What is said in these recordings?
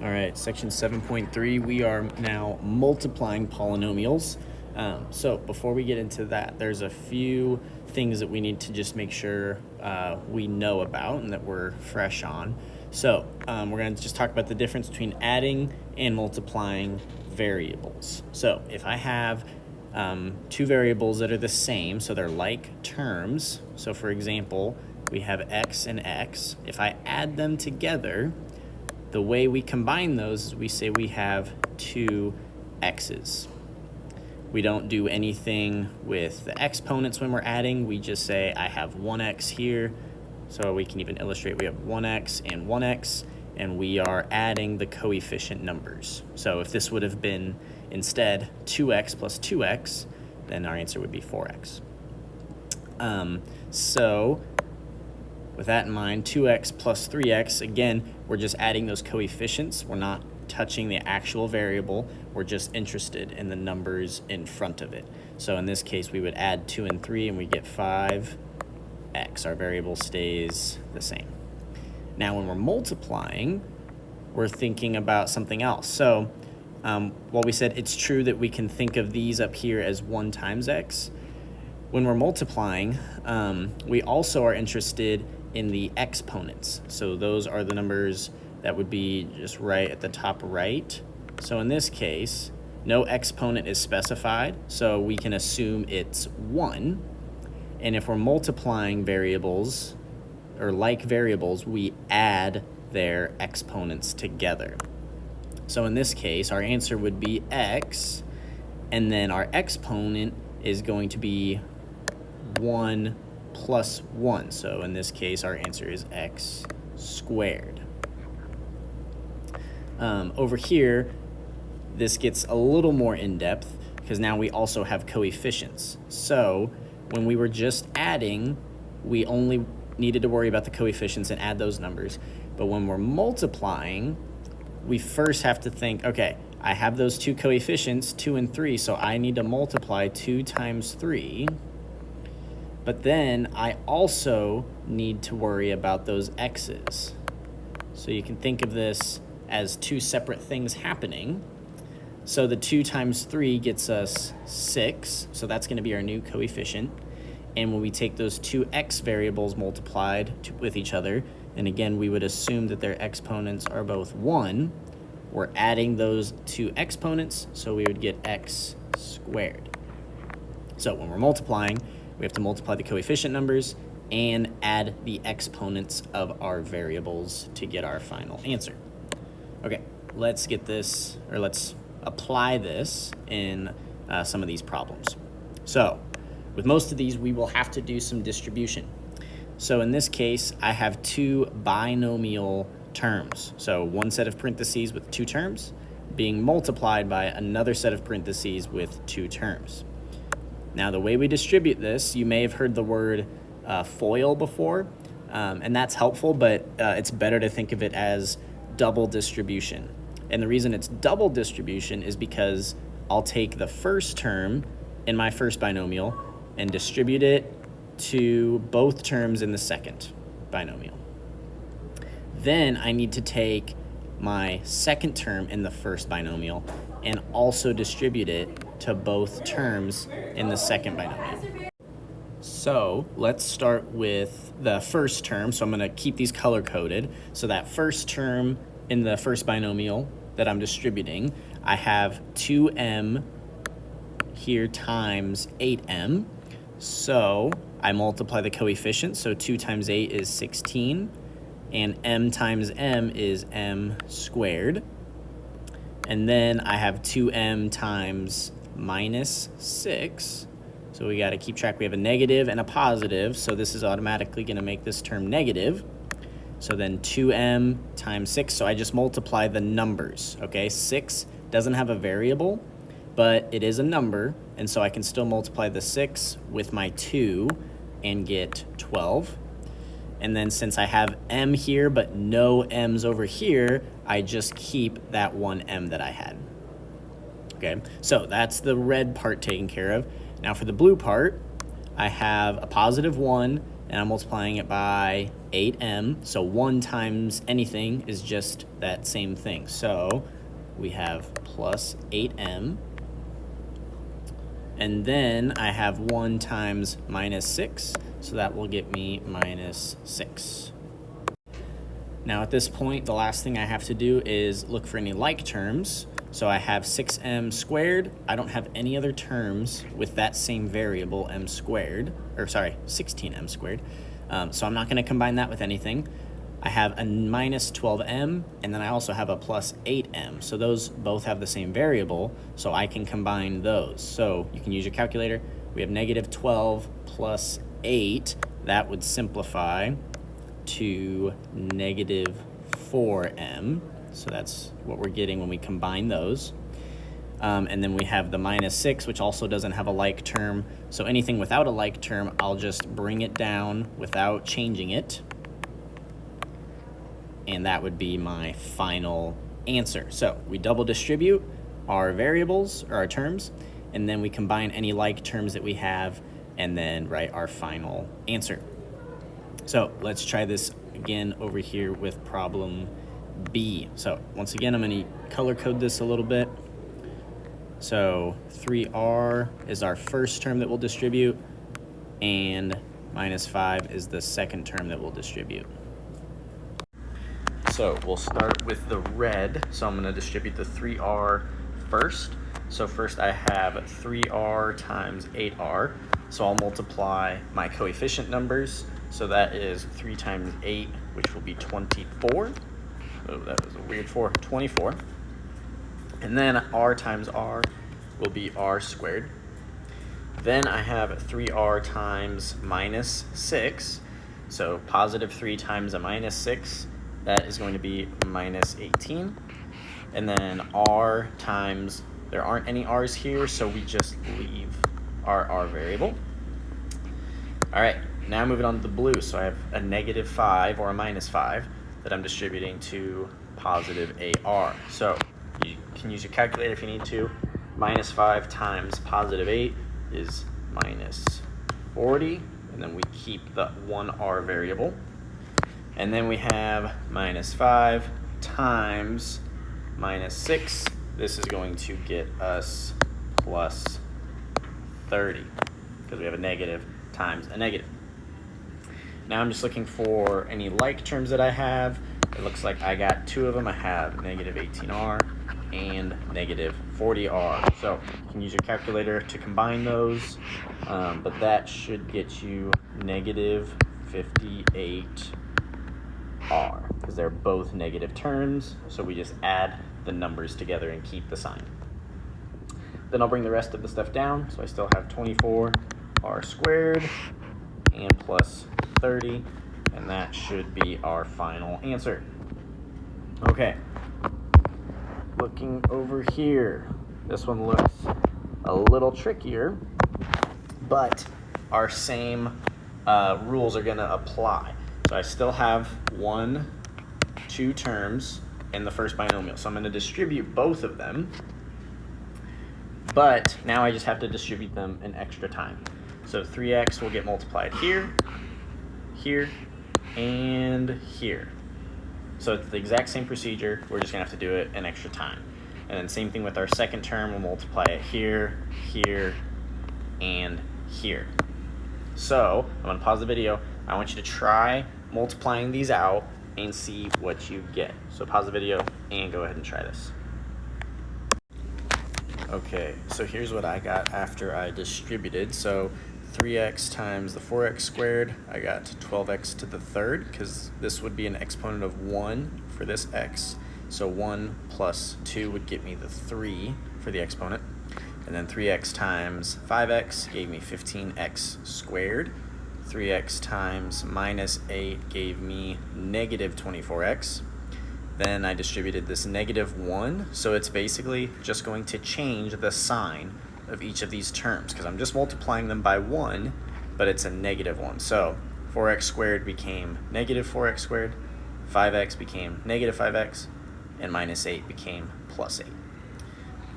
All right, section 7.3, we are now multiplying polynomials. So before we get into that, there's a few things that we need to just make sure we know about and that we're fresh on. So we're going to just talk about the difference between adding and multiplying variables. So if I have two variables that are the same, so they're like terms. So for example, we have x and x. If I add them together, the way we combine those is we say we have two x's. We don't do anything with the exponents when we're adding. We just say I have 1x here. So we can even illustrate we have 1x and 1x, and we are adding the coefficient numbers. So if this would have been instead 2x plus 2x, then our answer would be 4x. So with that in mind, 2x plus 3x, again, we're just adding those coefficients. We're not touching the actual variable. We're just interested in the numbers in front of it. So in this case, we would add 2 and 3, and we get 5x. Our variable stays the same. Now, when we're multiplying, we're thinking about something else. So while we said it's true that we can think of these up here as 1 times x, when we're multiplying, we also are interested in the exponents. So those are the numbers that would be just right at the top right. So in this case, no exponent is specified, so we can assume it's 1. And if we're multiplying variables, or like variables, we add their exponents together. So in this case, our answer would be x, and then our exponent is going to be 1 plus 1. So in this case, our answer is x squared. Over here, this gets a little more in-depth because now we also have coefficients. So when we were just adding, we only needed to worry about the coefficients and add those numbers. But when we're multiplying, we first have to think, okay, I have those two coefficients, 2 and 3, so I need to multiply 2 times 3. But then I also need to worry about those x's. So you can think of this as two separate things happening. So the 2 times 3 gets us 6, so that's going to be our new coefficient. And when we take those two x variables multiplied with each other, and again, we would assume that their exponents are both 1, we're adding those two exponents, so we would get x squared. So when we're multiplying, we have to multiply the coefficient numbers and add the exponents of our variables to get our final answer. Okay, let's get this, or let's apply this in some of these problems. So with most of these, we will have to do some distribution. So in this case, I have two binomial terms. So one set of parentheses with two terms being multiplied by another set of parentheses with two terms. Now, the way we distribute this, you may have heard the word FOIL before, and that's helpful, but it's better to think of it as double distribution. And the reason it's double distribution is because I'll take the first term in my first binomial and distribute it to both terms in the second binomial. Then I need to take my second term in the first binomial and also distribute it to both terms in the second binomial. So let's start with the first term. So I'm going to keep these color-coded. So that first term in the first binomial that I'm distributing, I have 2m here times 8m. So I multiply the coefficients. So 2 times 8 is 16. And m times m is m squared. And then I have 2m times minus 6. So we got to keep track. We have a negative and a positive. So this is automatically going to make this term negative. So then 2m times 6. So I just multiply the numbers. Okay, 6 doesn't have a variable, but it is a number. And so I can still multiply the 6 with my 2 and get 12. And then since I have m here, but no m's over here, I just keep that one m that I had. Okay, so that's the red part taken care of. Now for the blue part, I have a positive 1, and I'm multiplying it by 8m. So 1 times anything is just that same thing. So we have plus 8m. And then I have 1 times minus 6. So that will get me minus 6. Now at this point, the last thing I have to do is look for any like terms. So I have 6m squared. I don't have any other terms with that same variable m squared, or sorry, 16m squared. So I'm not going to combine that with anything. I have a minus 12m, and then I also have a plus 8m. So those both have the same variable, so I can combine those. So you can use your calculator. We have negative 12 plus 8. That would simplify to negative 4m. So that's what we're getting when we combine those. And then we have the minus 6, which also doesn't have a like term. So anything without a like term, I'll just bring it down without changing it. And that would be my final answer. So we double distribute our variables, or our terms, and then we combine any like terms that we have, and then write our final answer. So let's try this again over here with problem B. So once again, I'm going to color code this a little bit. So 3r is our first term that we'll distribute, and minus 5 is the second term that we'll distribute. So we'll start with the red. So I'm going to distribute the 3r first. So first I have 3r times 8r. So I'll multiply my coefficient numbers. So that is 3 times 8, which will be 24. Oh, that was a weird 4, 24. And then r times r will be r squared. Then I have 3r times minus 6. So positive 3 times a minus 6, that is going to be minus 18. And then r times, there aren't any r's here, so we just leave our r variable. All right, now moving on to the blue. So I have a negative 5 or a minus 5 that I'm distributing to positive ar. So you can use your calculator if you need to. Minus 5 times positive 8 is minus 40, and then we keep the 1r variable. And then we have minus 5 times minus 6. This is going to get us plus 30, because we have a negative times a negative. Now I'm just looking for any like terms that I have. It looks like I got 2 of them. I have negative 18r and negative 40r. So you can use your calculator to combine those, but that should get you negative 58r, because they're both negative terms. So we just add the numbers together and keep the sign. Then I'll bring the rest of the stuff down. So I still have 24r squared and plus 30, and that should be our final answer. Okay, looking over here, this one looks a little trickier, but our same rules are going to apply. So I still have 2 terms in the first binomial, so I'm going to distribute both of them, but now I just have to distribute them an extra time. So 3x will get multiplied here, here, and here. So it's the exact same procedure. We're just going to have to do it an extra time. And then same thing with our second term. We'll multiply it here, here, and here. So I'm going to pause the video. I want you to try multiplying these out and see what you get. So pause the video and go ahead and try this. Okay, so here's what I got after I distributed. So 3x times the 4x squared, I got 12x to the third, because this would be an exponent of 1 for this x. So 1 plus 2 would get me the 3 for the exponent. And then 3x times 5x gave me 15x squared. 3x times minus 8 gave me negative 24x. Then I distributed this negative 1, so it's basically just going to change the sign of each of these terms, because I'm just multiplying them by 1, but it's a negative 1. So 4x squared became negative 4x squared, 5x became negative 5x, and minus 8 became plus 8.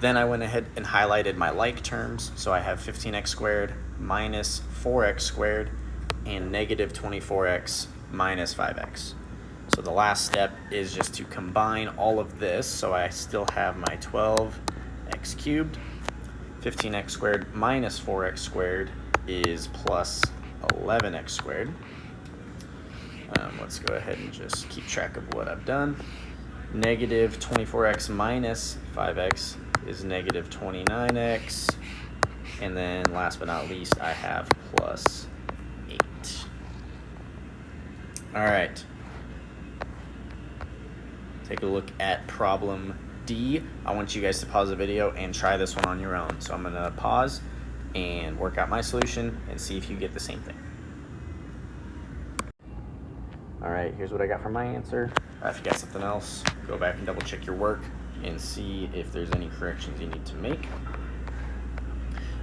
Then I went ahead and highlighted my like terms, so I have 15x squared minus 4x squared and negative 24x minus 5x. So the last step is just to combine all of this. So I still have my 12x cubed. 15x squared minus 4x squared is plus 11x squared. Let's go ahead and just keep track of what I've done. Negative 24x minus 5x is negative 29x. And then last but not least, I have plus 8. All right. Take a look at problem D. I want you guys to pause the video and try this one on your own. So I'm going to pause and work out my solution and see if you get the same thing. All right, here's what I got for my answer. If you got something else, go back and double check your work and see if there's any corrections you need to make.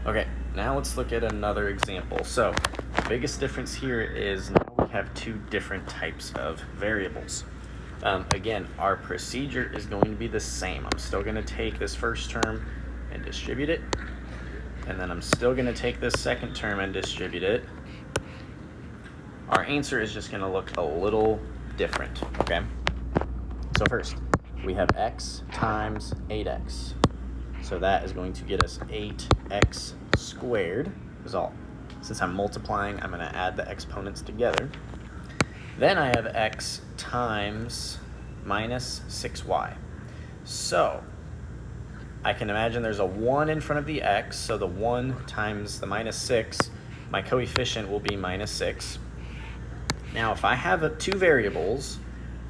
Okay, now let's look at another example. So the biggest difference here is now we have two different types of variables. Again, our procedure is going to be the same. I'm still going to take this first term and distribute it. And then I'm still going to take this second term and distribute it. Our answer is just going to look a little different, okay? So first, we have x times 8x. So that is going to get us 8x squared. Since I'm multiplying, I'm going to add the exponents together. Then I have x times minus 6y. So I can imagine there's a 1 in front of the x, so the 1 times the minus 6, my coefficient will be minus 6. Now, if I have two variables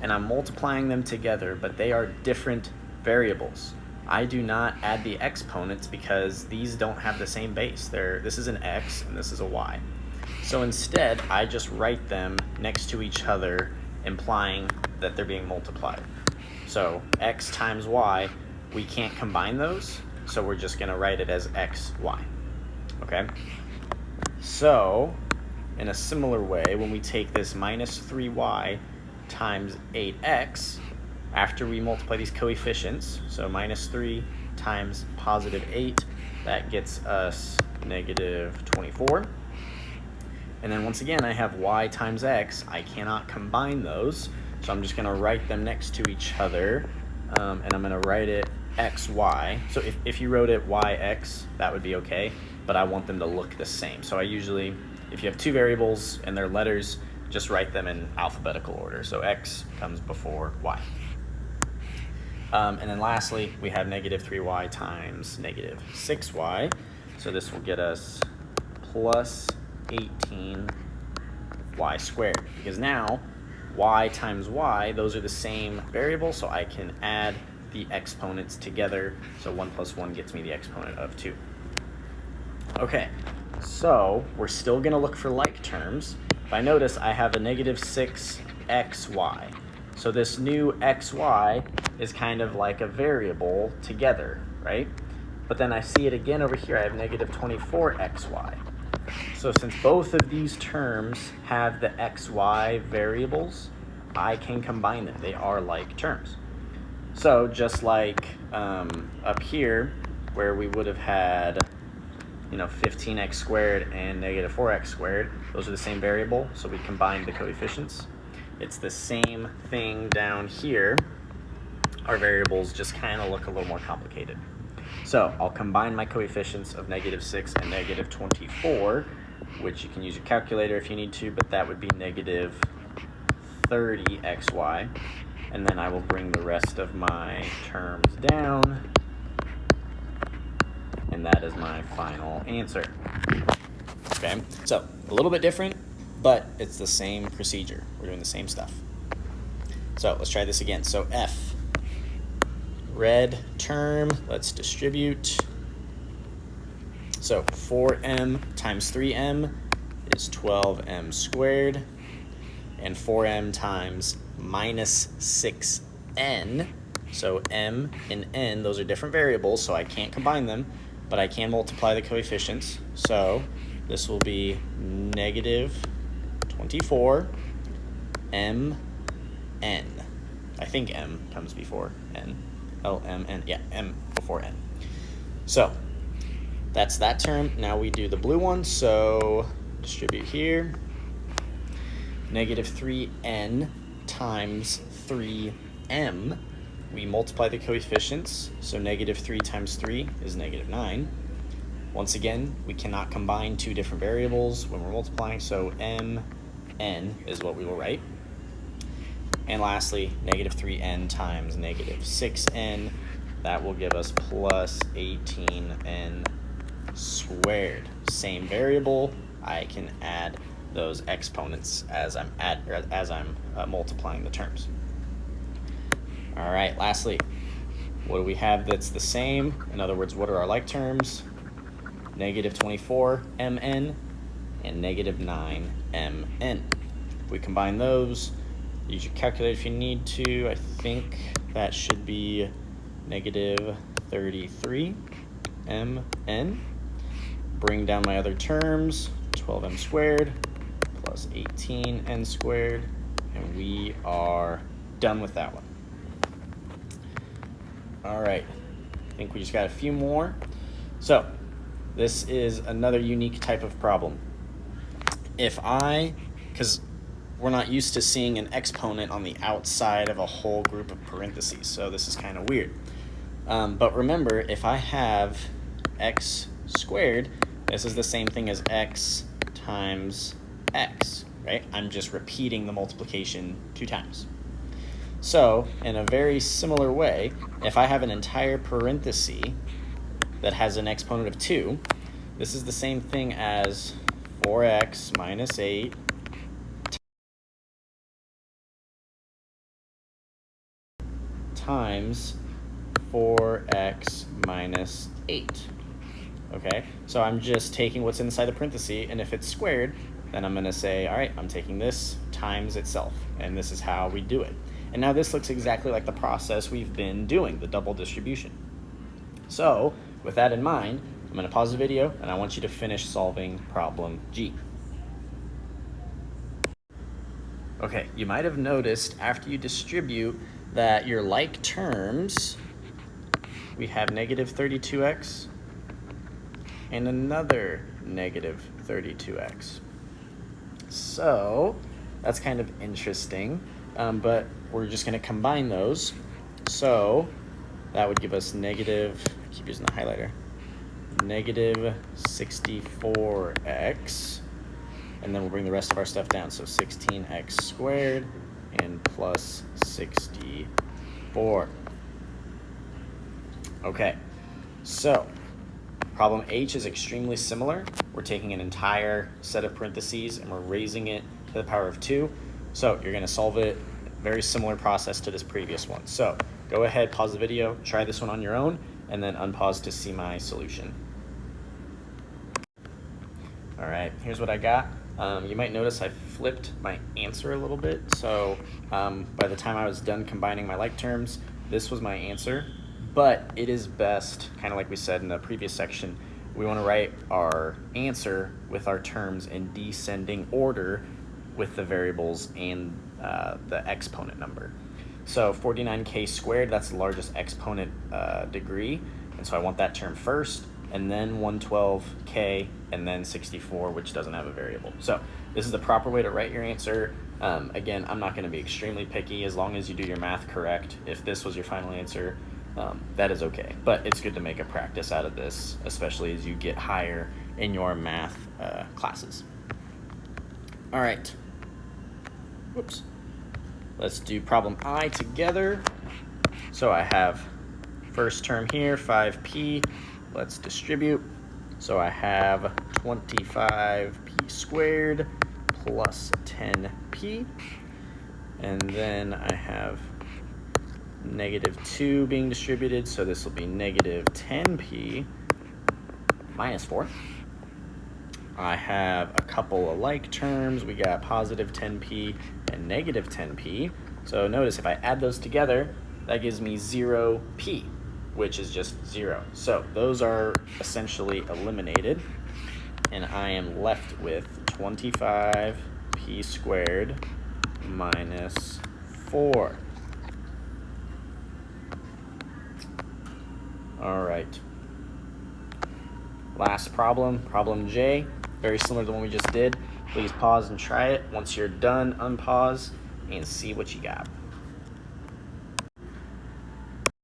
and I'm multiplying them together, but they are different variables, I do not add the exponents because these don't have the same base. This is an x and this is a y. So instead, I just write them next to each other, implying that they're being multiplied. So x times y, we can't combine those, so we're just going to write it as xy. Okay? So in a similar way, when we take this minus 3y times 8x, after we multiply these coefficients, so minus 3 times positive 8, that gets us negative 24. And then once again, I have y times x. I cannot combine those, so I'm just going to write them next to each other, and I'm going to write it xy. So if you wrote it yx, that would be okay, but I want them to look the same. So I usually, if you have two variables and their letters, just write them in alphabetical order. So x comes before y. And then lastly, we have negative 3y times negative 6y. So this will get us plus 18y squared. Because now, y times y, those are the same variable, so I can add the exponents together. So 1 plus 1 gets me the exponent of 2. Okay, so we're still going to look for like terms. If I notice, I have a negative 6xy. So this new xy is kind of like a variable together, right? But then I see it again over here. I have negative 24xy. So since both of these terms have the xy variables, I can combine them. They are like terms. So just like up here, where we would have had 15x squared and negative 4x squared, those are the same variable, so we combine the coefficients. It's the same thing down here. Our variables just kind of look a little more complicated. So I'll combine my coefficients of negative 6 and negative 24, which you can use your calculator if you need to, but that would be negative 30xy. And then I will bring the rest of my terms down, and that is my final answer. Okay, so a little bit different, but it's the same procedure. We're doing the same stuff. So let's try this again. So f, red term, let's distribute. So 4m times 3m is 12m squared, and 4m times minus 6n. So m and n, those are different variables, so I can't combine them, but I can multiply the coefficients. So this will be negative 24 m n. I think m comes before n. L, m, n. Yeah, m before n. So that's that term. Now we do the blue one. So distribute here. negative 3n times 3m. We multiply the coefficients, so negative 3 times 3 is negative 9. Once again, we cannot combine two different variables when we're multiplying, so mn is what we will write. And lastly, negative 3n times negative 6n, that will give us plus 18n squared. Same variable, I can add those exponents as I'm multiplying the terms. All right, lastly, what do we have that's the same? In other words, what are our like terms? Negative 24mn and negative 9mn. If we combine those, use your calculator if you need to. I think that should be negative 33mn. Bring down my other terms, 12m squared plus 18n squared, and we are done with that one. All right, I think we just got a few more. So this is another unique type of problem. Because we're not used to seeing an exponent on the outside of a whole group of parentheses, so this is kind of weird. But remember, if I have x squared, this is the same thing as x times x, right? I'm just repeating the multiplication 2 times. So, in a very similar way, if I have an entire parenthesis that has an exponent of 2, this is the same thing as 4x minus 8 times 4x minus 8. Okay, so I'm just taking what's inside the parenthesis, and if it's squared, then I'm going to say, all right, I'm taking this times itself, and this is how we do it. And now this looks exactly like the process we've been doing, the double distribution. So, with that in mind, I'm going to pause the video, and I want you to finish solving problem G. Okay, you might have noticed after you distribute that your like terms, we have negative 32x and another negative 32x. So that's kind of interesting, but we're just going to combine those. So that would give us negative, I keep using the highlighter, negative 64x, and then we'll bring the rest of our stuff down. So 16x squared and plus 64. Okay, so problem H is extremely similar. We're taking an entire set of parentheses and we're raising it to the power of 2. So you're going to solve it, very similar process to this previous one. So go ahead, pause the video, try this one on your own, and then unpause to see my solution. All right, here's what I got. You might notice I flipped my answer a little bit. So by the time I was done combining my like terms, this was my answer. But it is best, kind of like we said in the previous section, we want to write our answer with our terms in descending order with the variables and the exponent number. So 49k squared, that's the largest exponent degree. And so I want that term first, and then 112k, and then 64, which doesn't have a variable. So this is the proper way to write your answer. Again, I'm not going to be extremely picky as long as you do your math correct. If this was your final answer, that is okay. But it's good to make a practice out of this, especially as you get higher in your math classes. All right. Whoops. Let's do problem I together. So I have first term here, 5p. Let's distribute. So I have 25p squared plus 10p. And then I have negative 2 being distributed, so this will be negative 10p minus 4. I have a couple of like terms. We got positive 10p and negative 10p. So notice if I add those together, that gives me 0p, which is just 0. So those are essentially eliminated, and I am left with 25p squared minus 4. All right. Last problem, problem J, very similar to the one we just did. Please pause and try it. Once you're done, unpause and see what you got.